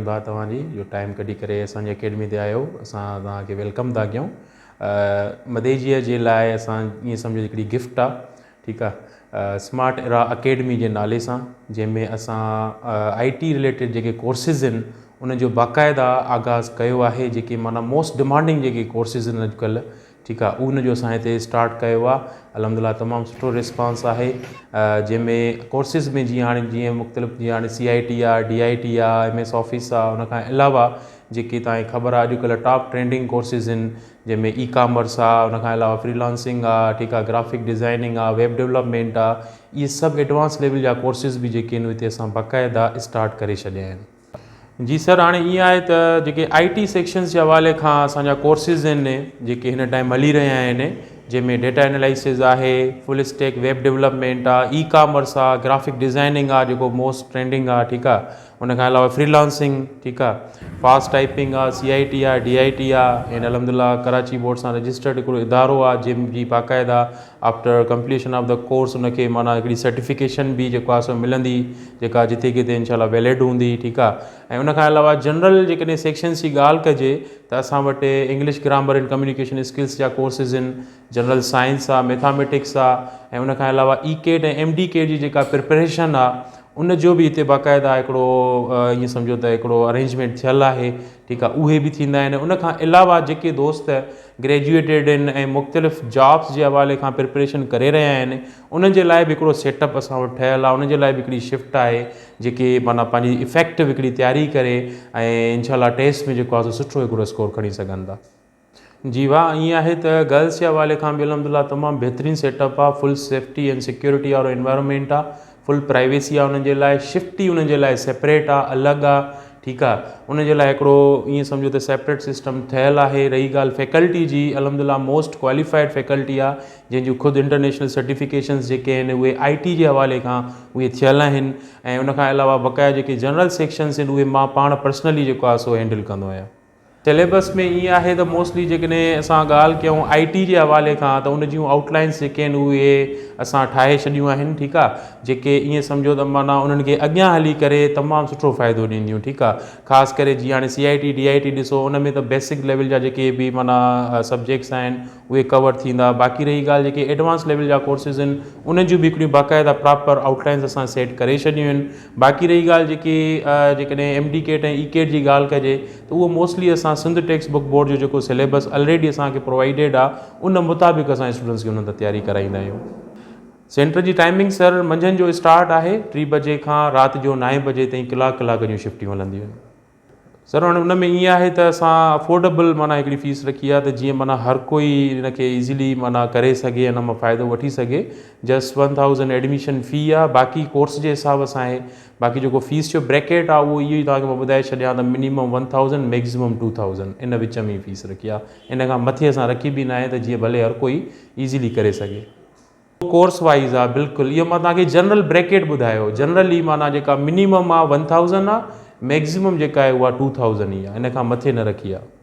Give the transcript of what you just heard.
भाउ तव्हांजी जो टाइम कढी करे असांजी अकेडमी ते आयो असां तव्हांखे वेलकम था कयूं। मदेजीअ जे लाइ असां ईअं सम्झो हिकिड़ी गिफ्ट आहे, ठीकु आहे, स्मार्ट एरा अकेडमी जे नाले सां, जंहिंमें असां IT रिलेटेड जेके कोर्सिस आहिनि उनजो बाक़ाइदा आगाज़ कयो आहे। जेके माना मोस्ट डिमांडिंग जेके कोर्सिस आहिनि अॼुकल्ह, ठीकु आहे, उनजो असां हिते स्टार्ट कयो आहे। अल्हम्दुलिल्लाह तमामु सुठो रिस्पॉन्स आहे, जंहिंमें कोर्सिस में जीअं मुख़्तलिफ़ जीअं हाणे CIT आहे, DIT आहे, MS ऑफिस आहे, उनखां अलावा जेके तव्हांखे ख़बर आहे अॼुकल्ह टॉप ट्रेंडिंग कोर्सिस आहिनि, जंहिंमें ई-कॉमर्स आहे, उनखां अलावा फ्रीलांसिंग आहे, ठीकु आहे, ग्राफिक डिज़ाइनिंग आहे, वेब डेवलपमेंट आहे, इहे सभु एडवांस लेवल जा कोर्सिस बि जेके आहिनि हिते असां बाक़ाइदा स्टार्ट करे छॾिया आहिनि। जी सर, हाणे ईअं आहे त जेके IT सेक्शन्स जे हवाले खां असांजा कोर्सिस आहिनि जेके हिन टाइम हली रहिया आहिनि, जंहिंमें डेटा एनालिसिस आहे, फुल स्टैक वेब डेवलपमेंट आहे, ई-कॉमर्स आहे, ग्राफिक डिज़ाइनिंग आहे जेको मोस्ट ट्रेंडिंग आहे, ठीकु आहे, उनखां अलावा फ्रीलांसिंग, ठीकु आहे, फास्ट टाइपिंग आहे, CIT आहे, DIT आहे, ऐं अल्हम्दुलिल्लाह कराची बोर्ड सां रजिस्टर्ड हिकिड़ो इदारो आहे जंहिंजी बाक़ाइदा after completion of the course उनखे माना हिकिड़ी सर्टिफिकेशन बि जेको आहे सो मिलंदी, जेका जिते किथे इंशाल्लाह वैलिड हूंदी, ठीकु आहे। ऐं उनखां अलावा जनरल जेकॾहिं सेक्शन्स जी ॻाल्हि कजे त असां वटि English grammar and communication skills जा कोर्सिस आहिनि, जनरल साइंस आहे, मैथामेटिक्स आहे, ऐं उनखां अलावा ECAT ऐं MDCAT जी जेका प्रिपरेशन आहे उनजो बि हिते बाक़ाइदा हिकिड़ो ईअं सम्झो त हिकिड़ो अरेंजमेंट थियल आहे, ठीकु आहे, उहे बि थींदा आहिनि। उनखां अलावा जेके दोस्त ग्रेजुएटेड आहिनि ऐं मुख़्तलिफ़ जॉब्स जे हवाले खां प्रिपरेशन करे रहिया आहिनि, उन्हनि जे लाइ बि हिकिड़ो सेटअप असां वटि ठहियलु आहे, उन्हनि जे लाइ बि हिकिड़ी शिफ्ट आहे जेके माना पंहिंजी इफेक्टिव हिकिड़ी तयारी करे ऐं इंशाल्लाह टेस्ट में जेको आहे सुठो हिकिड़ो स्कोर खणी सघनि था। जी वाह, ईअं आहे त गर्ल्स जे हवाले खां बि अल्हम्दुलिल्लाह तमामु बहितरीनु सेटअप आहे, फुल सेफ्टी एंड सिक्योरिटी वारो एनवायरनमेंट आहे, फुल प्राइवेसी आहे उन्हनि जे लाइ, शिफ्ट ई उन्हनि जे लाइ सेपरेट आहे, अलॻि आहे, ठीकु आहे, उन जे लाइ हिकिड़ो ईअं सम्झो त सेपरेट सिस्टम ठहियलु आहे। रही ॻाल्हि फैकल्टी जी, अल्हम्दुलिल्लाह मोस्ट क्वालिफाइड फैकल्टी आहे, जंहिंजूं ख़ुदि इंटरनेशनल सर्टिफिकेशन्स जेके आहिनि उहे IT जे हवाले खां उहे थियल आहिनि। ऐं उनखां अलावा बक़ाया जेके जनरल सेक्शन्स आहिनि उहे मां पाण पर्सनली जेको आहे सो हैंडल कंदो आहियां। सिलेबस में ईअं आहे त मोस्टली जेकॾहिं असां ॻाल्हि कयूं IT जे हवाले खां त उन जूं आउटलाइन्स जेके आहिनि उहे असां ठाहे छॾियूं आहिनि, ठीकु आहे, जेके ईअं सम्झो त माना उन्हनि खे अॻियां हली करे तमामु सुठो फ़ाइदो ॾींदियूं, ठीकु आहे। ख़ासि करे जीअं हाणे CIT DIT ॾिसो, उन में त बेसिक लेवल जा जेके बि माना सब्जेक्ट्स आहिनि उहे कवर थींदा। बाक़ी रही ॻाल्हि जेके एडवांस लेवल जा कोर्सिस आहिनि उन जूं बि हिकिड़ियूं बाक़ाइदा प्रॉपर आउटलाइन्स असां सेट करे छॾियूं आहिनि। बाक़ी रही ॻाल्हि जेकॾहिं MDCAT ऐं ECAT जी ॻाल्हि कजे त उहो मोस्टली असां सिंध टेक्स्ट बुक बोर्ड जो जेको सिलेबस ऑलरेडी असांखे प्रोवाइडेड आहे उन मुताबिक़ असां स्टूडेंट्स खे उन ते तयारी कराईंदा आहियूं। सेंटर जी टाइमिंग सर मंझंदि जो स्टार्ट आहे 3 बजे खां राति जो 9 बजे ताईं कलाक जूं शिफ्टियूं हलंदियूं आहिनि। सर हाणे उन में ईअं आहे त असां अफोर्डेबल माना हिकिड़ी फ़ीस रखी आहे त जीअं माना हर कोई हिनखे ईज़िली माना करे सघे, हिन मां फ़ाइदो वठी सघे। जस्ट 1000 एडमिशन फ़ी आहे, बाक़ी कोर्स जे हिसाब सां आहे। बाक़ी जेको फ़ीस जो ब्रैकेट आहे उहो इहो ई तव्हांखे मां ॿुधाए छॾियां त मिनिमम 1000 मैक्सिमम 2000 इन विच में फ़ीस रखी आहे। इन खां मथे असां रखी बि न आहे त जीअं भले हर कोई ईज़िली करे सघे। कोर्स वाइज़ आहे बिल्कुलु, इहो मां तव्हांखे जनरल ब्रैकेट ॿुधायो, जनरली माना जेका मिनिमम आहे 1000 आहे, मैक्सिमम जेका आहे उहा 2000 ई आहे, इन खां मथे न रखी आहे।